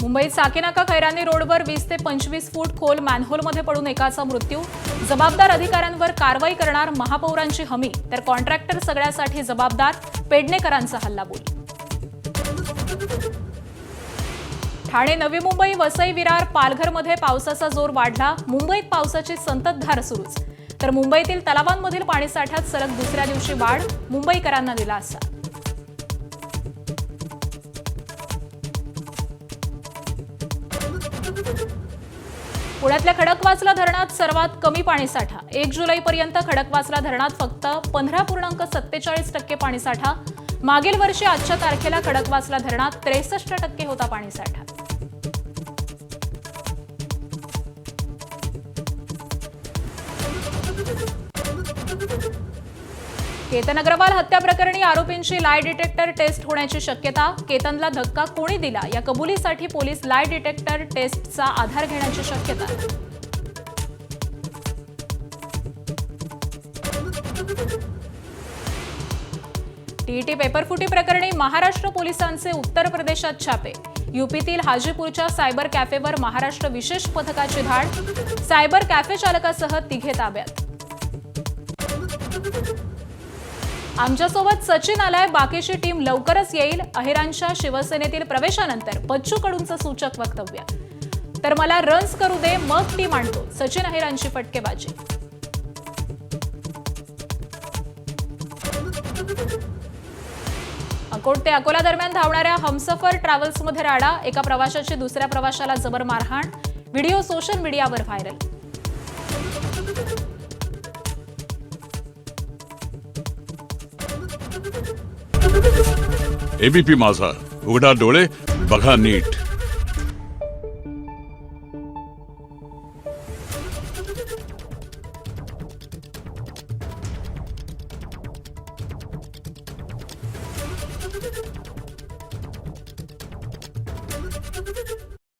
मुंबईत साकीनाका खैरानी रोडवर 20 ते 25 फूट खोल मॅनहोलमध्ये पडून एकाचा मृत्यू। जबाबदार अधिकाऱ्यांवर कारवाई करणार महापौरांची हमी, तर कॉन्ट्रॅक्टर सगळ्यासाठी जबाबदार, पेडणेकरांचा हल्लाबोल। ठाणे, नवी मुंबई, वसई, विरार, पालघरमध्ये पावसाचा जोर वाढला। मुंबईत पावसाची संततधार सुरूच, तर मुंबईतील तलावांमधील पाणीसाठ्यात सलग दुसऱ्या दिवशी वाढ, मुंबईकरांना दिलासा। पुण्यातल्या खडकवासला धरणात सर्वात कमी पाणीसाठा। 1 जुलैपर्यंत खडकवासला धरणात फक्त 15.47% पाणीसाठा। मागील वर्षी आजच्या तारखेला खडकवासला धरणात 63% होता पाणीसाठा। केतन अग्रवाल हत्या प्रकरणी आरोपींची लाय डिटेक्टर टेस्ट होण्याची शक्यता। केतनला धक्का कोणी दिला या कबुलीसाठी पोलीस लाय डिटेक्टर टेस्टचा आधार घेण्याची शक्यता। टीईटी पेपरफुटी प्रकरणी महाराष्ट्र पोलिसांचे उत्तर प्रदेशात छापे। यूपीतील हाजीपूरच्या सायबर कॅफेवर महाराष्ट्र विशेष पथकाची धाड। सायबर कॅफे चालकासह 3 ताब्यात। आमच्यासोबत सचिन आलाय, बाकीची टीम लवकरच येईल। अहिरांच्या शिवसेनेतील प्रवेशानंतर बच्चू कडूंचं सूचक वक्तव्य। तर मला रन्स करू दे मग टीम आणतो, सचिन अहिरांची फटकेबाजी। अकोट ते अकोला दरम्यान धावणाऱ्या हमसफर ट्रॅव्हल्समध्ये राडा। एका प्रवाशाची दुसऱ्या प्रवाशाला जबर मारहाण। व्हिडिओ सोशल मीडियावर व्हायरल। एबीपी माझा, उघडा डोळे बघा नीट।